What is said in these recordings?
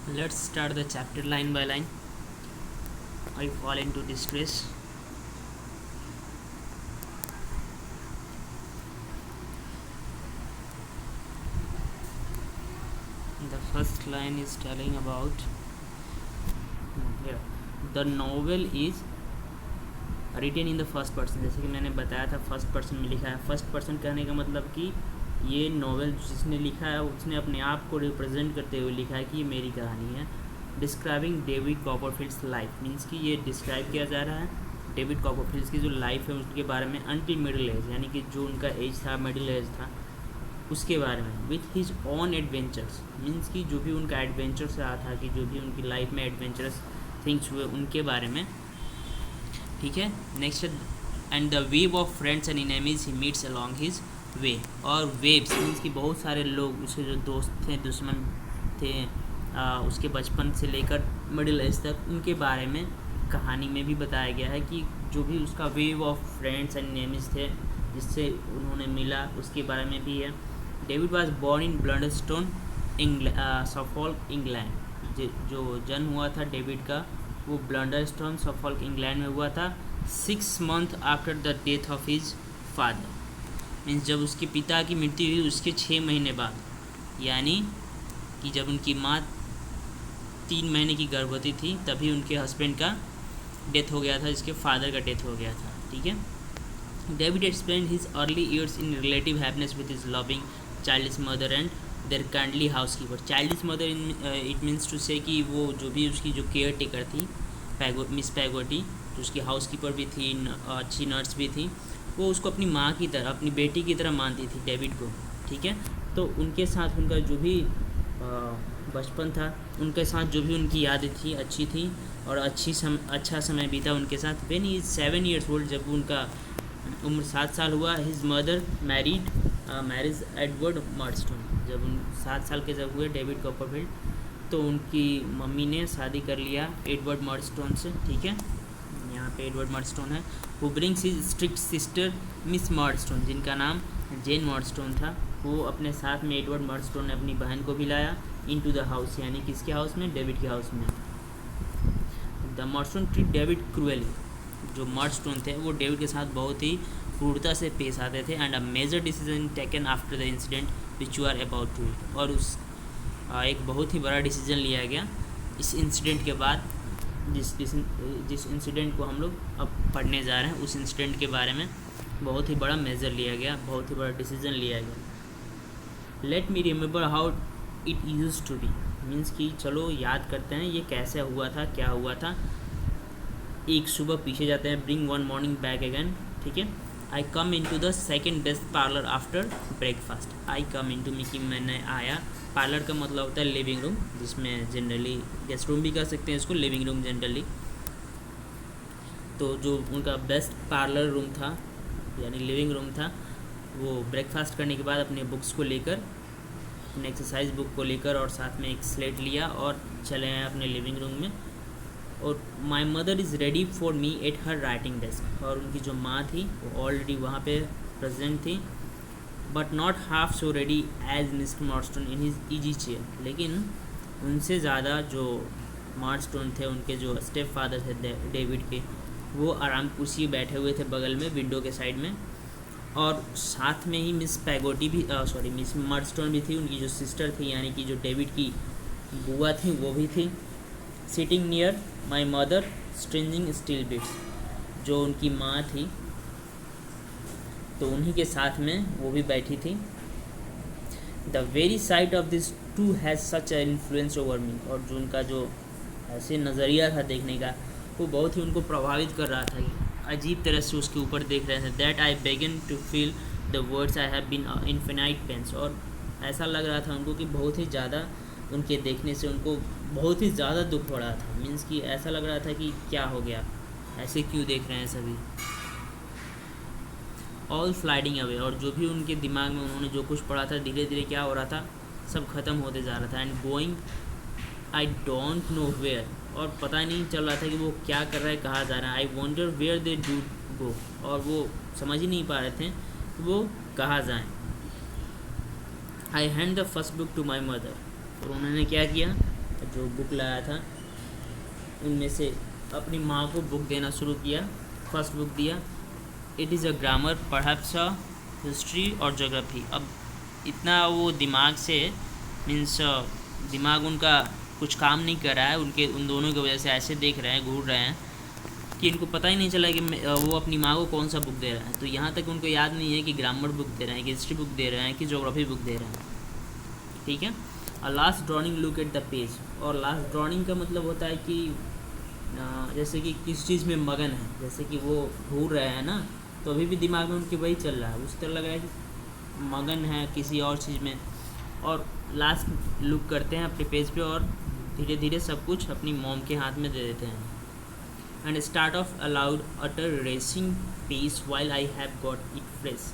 Let's start the chapter line by line. I fall into distress. The first line is telling about here. The novel is written in the first person. जैसे कि मैंने बताया था first person में लिखा है. First person कहने का मतलब कि ये नॉवेल जिसने लिखा है उसने अपने आप को रिप्रेजेंट करते हुए लिखा है कि ये मेरी कहानी है. डिस्क्राइबिंग डेविड कॉपरफील्ड्स लाइफ मीन्स कि ये डिस्क्राइब किया जा रहा है डेविड कॉपरफील्ड्स की जो लाइफ है उसके बारे में अंटिल मिडिल एज, यानी कि जो उनका एज था मिडिल एज था उसके बारे में. With his own adventures means कि जो भी उनका एडवेंचर से रहा था कि जो भी उनकी लाइफ में एडवेंचरस थिंग्स हुए उनके बारे में. ठीक है. Next, and the wave of friends and enemies he meets along his way. और वेव्स मीन्स कि बहुत सारे लोग उसके जो दोस्त थे दुश्मन थे उसके बचपन से लेकर मिडिल एज तक उनके बारे में कहानी में भी बताया गया है कि जो भी उसका wave of friends and enemies थे जिससे उन्होंने मिला उसके बारे में भी है. David was born in Blunderstone Suffolk England. जो जन्म हुआ था डेविड का वो ब्लडस्टोन सफॉल्क इंग्लैंड में हुआ था 6 months after the death of his father. Means जब उसके पिता की मृत्यु हुई उसके 6 महीने बाद, यानी कि जब उनकी माँ 3 महीने की गर्भवती थी तभी उनके हस्बैंड का डेथ हो गया था, जिसके फादर का डेथ हो गया था. ठीक है. David explain his early years in relative happiness with his loving childish mother and their kindly housekeeper. Childish mother it means to say कि वो जो भी उसकी जो केयर टेकर थी मिस पैगोटी, जो उसकी हाउस कीपर भी थी, अच्छी नर्स भी थी, वो उसको अपनी माँ की तरह अपनी बेटी की तरह मानती थी डेविड को. ठीक है. तो उनके साथ उनका जो भी बचपन था उनके साथ जो भी उनकी यादें थी अच्छी थी और अच्छा समय बीता उनके साथ. When he is 7 years old, जब उनका उम्र 7 साल हुआ, हिज मदर मैरिज एडवर्ड मर्डस्टोन. जब उन 7 साल के जब हुए डेविड कॉपरफील्ड तो उनकी मम्मी ने शादी कर लिया एडवर्ड मर्डस्टोन से. ठीक है. यहाँ पे एडवर्ड मर्डस्टोन है. Who brings his strict sister Miss Murdstone, जिनका नाम जेन मर्डस्टोन था. वो अपने साथ में एडवर्ड मर्डस्टोन ने अपनी बहन को भी लाया इनटू द हाउस, यानी किसके हाउस में, डेविड के हाउस में. The Murdstone treat David cruelly. जो मर्डस्टोन थे वो डेविड के साथ बहुत ही क्रूरता से पेश आते थे. And a major decision taken after the incident which you are about to it. और उस एक बहुत ही बड़ा डिसीजन लिया गया इस इंसिडेंट के बाद. जिस इंसिडेंट को हम लोग अब पढ़ने जा रहे हैं उस इंसिडेंट के बारे में बहुत ही बड़ा मेजर लिया गया, बहुत ही बड़ा डिसीजन लिया गया. Let me remember how it used to be means कि चलो याद करते हैं ये कैसे हुआ था, क्या हुआ था. एक सुबह पीछे जाते हैं. Bring one morning back again. ठीक है. I come into the second best parlour after breakfast. I come into कि मैंने आया. पार्लर का मतलब होता है लिविंग रूम, जिसमें जनरली गेस्ट रूम भी कह सकते हैं इसको, लिविंग रूम जनरली. तो जो उनका बेस्ट पार्लर रूम था यानी लिविंग रूम था, वो ब्रेकफास्ट करने के बाद अपने बुक्स को लेकर, अपने एक्सरसाइज बुक को लेकर और साथ में एक स्लेट लिया और चले आए अपने लिविंग रूम में. और my mother is ready for me at her writing desk. और उनकी जो माँ थी वो ऑलरेडी वहाँ पे प्रेजेंट थी. But not half so ready as mister Murdstone in his easy chair. लेकिन उनसे ज़्यादा जो मर्डस्टोन थे, उनके जो स्टेप फादर थे डेविड के, वो आराम कुर्सी बैठे हुए थे बगल में विंडो के साइड में. और साथ में ही मिस पैगोटी भी मिस मर्डस्टोन भी थी, उनकी जो सिस्टर थी यानी कि जो डेविड की बुआ थी वो भी थी. Sitting near my mother stringing steel bits. जो उनकी माँ थी तो उन्हीं के साथ में वो भी बैठी थी. The very sight of this two has such a influence over me. और जो उनका जो ऐसे नज़रिया था देखने का वो बहुत ही उनको प्रभावित कर रहा था, अजीब तरह से उसके ऊपर देख रहे थे. That I began to feel the words I have been infinite pains. और ऐसा लग रहा था उनको कि बहुत ही ज़्यादा उनके देखने से उनको बहुत ही ज़्यादा दुख हो रहा था. मीन्स कि ऐसा लग रहा था कि क्या हो गया, ऐसे क्यों देख रहे हैं सभी. All flitting away. और जो भी उनके दिमाग में उन्होंने जो कुछ पढ़ा था धीरे धीरे क्या हो रहा था, सब ख़त्म होते जा रहा था. And going I don't know where. और पता नहीं चल रहा था कि वो क्या कर रहा है, कहाँ जा रहा है. I wonder where they do go. और वो समझ ही नहीं पा रहे थे कि वो कहाँ जाएं. I hand the first book to my mother. और उन्होंने क्या किया, जो बुक लाया था उनमें से अपनी माँ को बुक देना शुरू किया। फर्स्ट बुक दिया, it is a grammar perhaps a history और ज्योग्राफी। अब इतना वो दिमाग से मीन्स दिमाग उनका कुछ काम नहीं कर रहा है, उनके उन दोनों की वजह से ऐसे देख रहे हैं, घूर रहे हैं कि इनको पता ही नहीं चला कि वो अपनी माँ को कौन सा बुक दे रहा है। तो यहाँ तक उनको याद नहीं है कि ग्रामर बुक दे रहे हैं, कि हिस्ट्री बुक दे रहे हैं, कि ज्योग्राफी बुक दे रहे हैं। ठीक है। और last drawing look at the page. और लास्ट ड्रॉइंग का मतलब होता है कि जैसे कि किस चीज़ में मगन है, जैसे कि वो घूर रहे हैं ना, तो अभी भी दिमाग में उनके वही चल रहा है, उस तरह लग रहा है कि मगन है किसी और चीज़ में। और लास्ट लुक करते हैं अपने पेज पे और धीरे धीरे सब कुछ अपनी मॉम के हाथ में दे देते हैं। And start off aloud at a racing pace while I have got it fresh.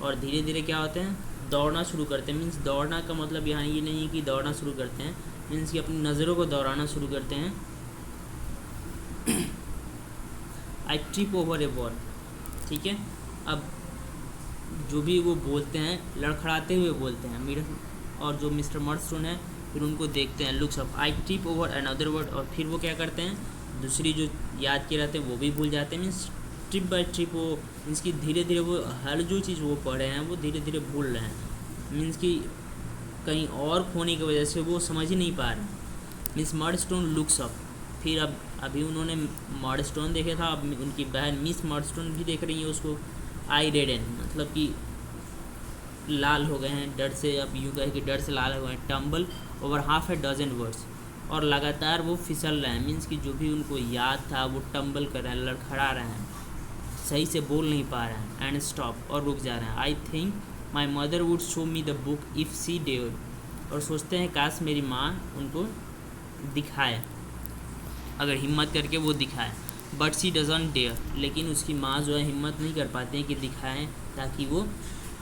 और धीरे धीरे क्या होते हैं, दौड़ना शुरू करते हैं। मीन्स दौड़ना का मतलब यहाँ ये नहीं है कि दौड़ना शुरू करते हैं, मीन्स कि अपनी नज़रों को दौड़ाना शुरू करते हैं। आई ट्रिप ओवर ए वॉल। ठीक है। अब जो भी वो बोलते हैं लड़खड़ाते हुए बोलते हैं मेरे, और जो मिस्टर मर्डस्टोन है फिर उनको देखते हैं, लुक्स अप, आई ट्रिप ओवर अनदर वर्ड। और फिर वो क्या करते हैं, दूसरी जो याद किए रहते हैं वो भी भूल जाते हैं। मीन्स ट्रिप बाय ट्रिप वो मीन्स कि धीरे धीरे वो हर जो चीज़ वो पढ़े हैं वो धीरे धीरे भूल रहे हैं। मीन्स कि कहीं और खोने की वजह से वो समझ ही नहीं पा रहे। Miss Murdstone looks up. फिर अब अभी उन्होंने मर्डस्टोन देखे था, अब उनकी बहन मिस मर्डस्टोन भी देख रही है उसको। आई रेडन मतलब कि लाल हो गए हैं डर से, अब यूँ कहे कि डर से लाल हो गए हैं। Tumble over half a dozen words. और लगातार वो फिसल रहे हैं, मीन्स कि जो भी उनको याद था वो टम्बल कर रहे हैं, लड़खड़ा रहे हैं, सही से बोल नहीं पा रहे हैं। एंड स्टॉप और रुक जा रहे हैं। I think my mother would show me the book if she dared. और सोचते हैं काश मेरी माँ उनको दिखाए, अगर हिम्मत करके वो दिखाए। But she doesn't dare. लेकिन उसकी माँ जो है हिम्मत नहीं कर पाते हैं कि दिखाएं, ताकि वो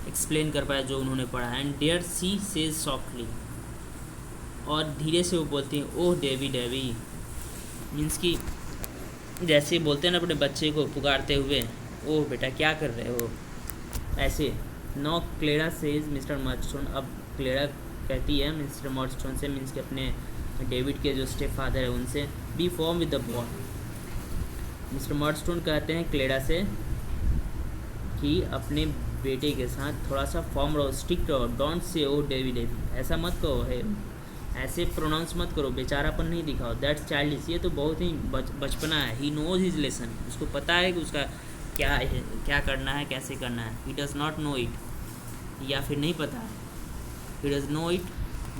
एक्सप्लेन कर पाए जो उन्होंने पढ़ा है। And dare she says softly. और धीरे से वो बोलती हैं, ओह डेवी डेवी। मीन्स कि जैसे बोलते हैं ना अपने बच्चे को पुकारते हुए, ओह बेटा क्या कर रहे हो, ऐसे। No Clara says mister Murdstone. अब क्लेरा कहती है मिस्टर मर्डस्टोन से, मीन्स कि अपने डेविड के जो स्टेप फादर है उनसे, be firm with the boy. Mister Murdstone कहते हैं क्लेरा से कि अपने बेटे के साथ थोड़ा सा फॉर्म रहो, स्ट्रिक्ट रहो। Don't say O Davy Davy, ऐसा मत कहो है, ऐसे प्रोनाउंस मत करो, बेचारापन नहीं दिखाओ। That's childish. ये तो बहुत ही बचपना है। He knows his lesson. उसको पता है कि उसका क्या है, क्या करना है, कैसे करना है। He does not know it, या फिर नहीं पता है। He does know it.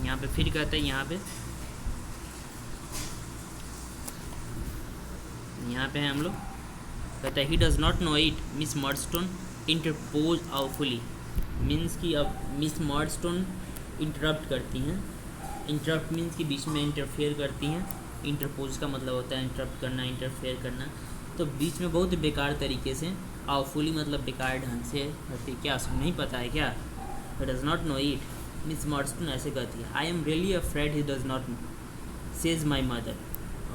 यहाँ पे फिर कहते हैं, यहाँ पे हैं हम लोग, कहते हैं he does not know it. Miss Murdstone interpose आउटफुली। मीन्स कि अब मिस मर्डस्टोन इंटरप्ट करती हैं। इंटरप्ट मीन्स कि बीच में इंटरफेयर करती हैं। इंटरपोज का मतलब होता है इंटरप्ट करना, इंटरफेयर करना। तो बीच में बहुत बेकार तरीके से, आउटफुली मतलब बेकार ढंग से करती। क्या उसको नहीं पता है क्या? He does not know it. Miss Murdstone ऐसे कहती है, I am really afraid he does not know says my mother.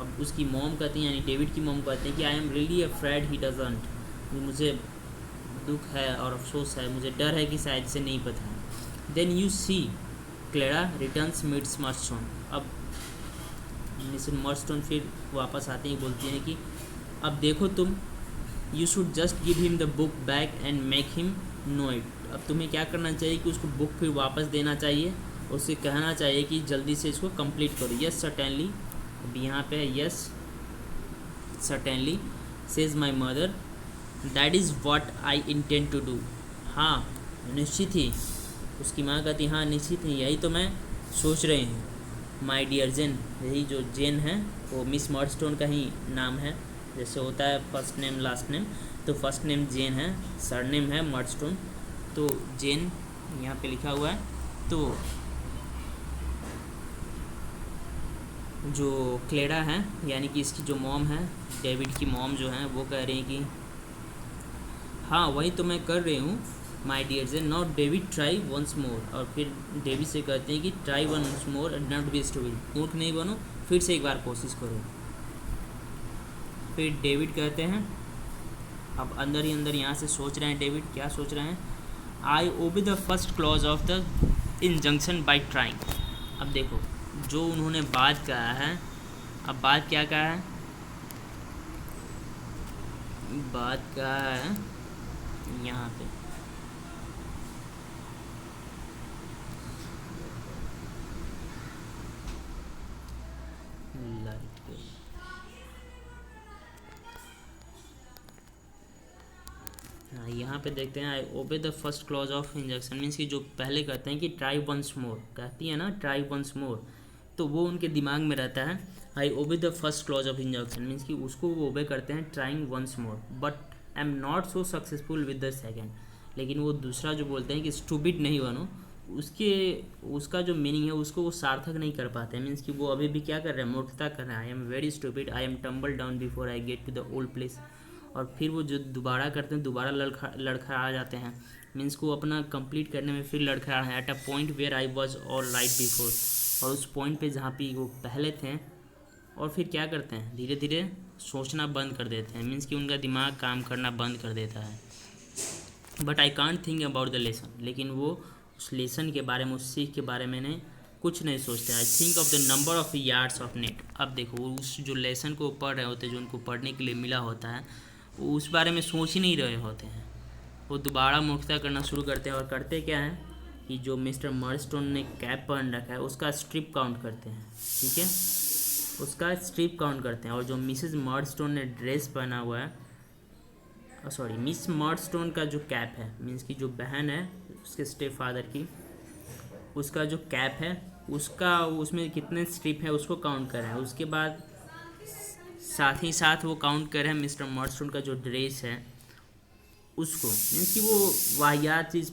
अब उसकी मॉम कहती हैं, यानी डेविड की मॉम कहती हैं कि आई am really afraid he doesn't. मुझे दुख है और अफसोस है, मुझे डर है कि शायद से नहीं पता है। Then you see Clara returns miss Murdstone. अब मिस मर्डस्टोन फिर वापस आते ही बोलती हैं कि अब देखो तुम, you should just give him the book back and make him know it. अब तुम्हें क्या करना चाहिए कि उसको बुक फिर वापस देना चाहिए, उससे कहना चाहिए कि जल्दी से इसको कंप्लीट करो। Yes certainly. अब यहाँ पे है yes certainly says my mother, that is what I intend to do. हाँ निश्चित ही, उसकी माँ कहती हाँ निश्चित ही, यही तो मैं सोच रही हूँ। माई डियर जेन, यही जो जेन है वो मिस मर्डस्टोन का ही नाम है, जैसे होता है फर्स्ट नेम लास्ट नेम, तो फर्स्ट नेम जेन है, सरनेम है मर्डस्टोन, तो जेन यहाँ पे लिखा हुआ है। तो जो क्लेरा है, यानी कि इसकी जो मॉम है, डेविड की मॉम जो है, वो कह रही हैं कि हाँ वही तो मैं कर रही हूँ my dear Jane, not David try once more. और फिर डेविड से कहते हैं कि try once more not be stupid, मूर्ख नहीं बनो, फिर से एक बार कोशिश करो। फिर डेविड कहते हैं, अब अंदर ही अंदर यहाँ से सोच रहे हैं डेविड, क्या सोच रहे हैं, I obey the first clause of the injunction by trying. अब देखो जो उन्होंने बात कहा है, अब बात क्या कहा है, बात कहा है यहाँ पे, हाँ यहाँ पे देखते हैं, I obey the first clause of injunction, means कि जो पहले कहते हैं कि ट्राई वंस मोर, कहती है ना ट्राई वंस मोर, तो वो उनके दिमाग में रहता है I obey the first clause of injunction, means कि उसको वो ओबे करते हैं trying once more, but I am not so successful with the second, लेकिन वो दूसरा जो बोलते हैं कि स्टूपिड नहीं बनो, उसका जो मीनिंग है उसको वो सार्थक नहीं कर पाते हैं, मीन्स कि वो अभी भी क्या कर रहे हैं, मूर्खता कर रहे हैं, I am very stupid, I am tumble down before I get to the old place, और फिर वो जो दोबारा करते हैं दोबारा लड़खड़ा जाते हैं, मीन्स को अपना कंप्लीट करने में फिर लड़खड़ा है, at a point where I was all right before, और उस पॉइंट पे जहाँ पे वो पहले थे, और फिर क्या करते हैं, धीरे धीरे सोचना बंद कर देते हैं, मीन्स कि उनका दिमाग काम करना बंद कर देता है, but I can't think about the lesson, लेकिन वो उस लेसन के बारे में, उस सीख के बारे में कुछ नहीं सोचते, I think of the number of yards of net, अब देखो उस जो लेसन को पढ़ रहे होते हैं, जो उनको पढ़ने के लिए मिला होता है, वो उस बारे में सोच ही नहीं रहे होते हैं, वो दोबारा मूर्खता करना शुरू करते हैं, और करते क्या है कि जो मिस्टर मर्स्टोन ने कैप पहन रखा है उसका स्ट्रिप काउंट करते हैं, ठीक है, उसका स्ट्रिप काउंट करते हैं, और जो मिसेस मर्स्टोन ने ड्रेस पहना हुआ है, सॉरी मिस मर्स्टोन का जो कैप है, मीन्स की जो बहन है उसके स्टेप फादर की, उसका जो कैप है उसका, उसमें कितने स्ट्रिप है उसको काउंट कर रहे हैं, उसके बाद साथ ही साथ वो काउंट कर रहे हैं मिस्टर मर्स्टोन का जो ड्रेस है उसको, मीन्स कि वो वाहियात चीज़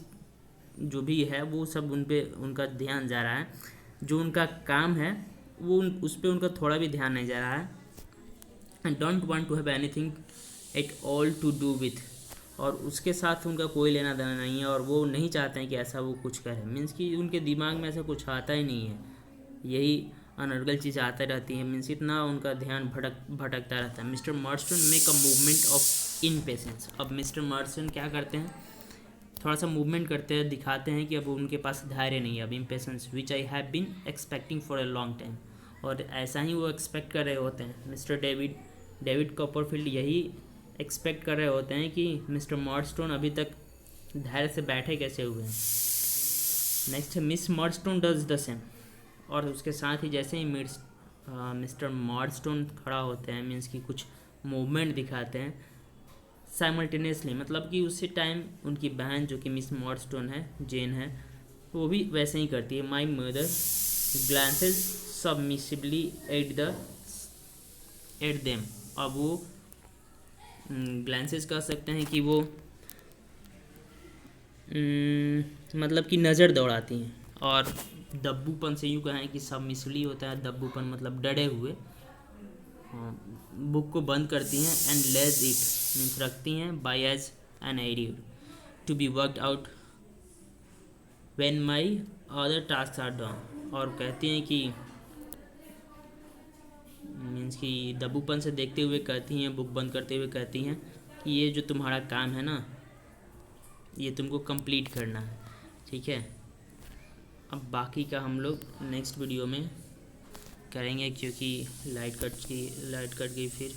जो भी है वो सब उन पे उनका ध्यान जा रहा है, जो उनका काम है वो उस पर उनका थोड़ा भी ध्यान नहीं जा रहा है, and don't want to have anything at all to do with, और उसके साथ उनका कोई लेना देना नहीं है, और वो नहीं चाहते हैं कि ऐसा वो कुछ करे, मीन्स कि उनके दिमाग में ऐसा कुछ आता ही नहीं है, यही अनर्गल चीज़ आती रहती है, मीन्स इतना उनका ध्यान भटकता रहता है। Mister Murdstone make a movement of impatience, अब मिस्टर मर्स्टन क्या करते हैं, थोड़ा सा मूवमेंट करते हैं, दिखाते हैं कि अब उनके पास धैर्य नहीं है, अब impatience which I have been expecting for a long time, और ऐसा ही वो एक्सपेक्ट कर रहे होते हैं, मिस्टर डेविड कॉपरफील्ड यही एक्सपेक्ट कर रहे होते हैं कि मिस्टर मर्स्टोन अभी तक धैर्य से बैठे कैसे हुए हैं। Next miss Murdstone does the same, और उसके साथ ही जैसे ही मिस्टर मर्स्टोन खड़ा होते हैं, मीन्स कि कुछ मूवमेंट दिखाते हैं साइमल्टेनियसली, मतलब कि उसी टाइम उनकी बहन जो कि मिस मर्स्टोन है, जेन है, वो भी वैसे ही करती है, my mother glances submissively at them, अब वो ग्लांसेस कह सकते हैं कि वो मतलब कि नज़र दौड़ाती हैं, और दब्बूपन से यूँ कहें कि सबमिसली होता है दब्बूपन, मतलब डरे हुए, बुक को बंद करती हैं, एंड लेज इट मीन्स रखती हैं, by as an idea to be worked out when my other task are done, और कहती हैं कि मीन्स कि दब्बूपन से देखते हुए कहती हैं, बुक बंद करते हुए कहती हैं कि ये जो तुम्हारा काम है ना, ये तुमको कंप्लीट करना है, ठीक है। अब बाकी का हम लोग नेक्स्ट वीडियो में करेंगे, क्योंकि लाइट कट गई फिर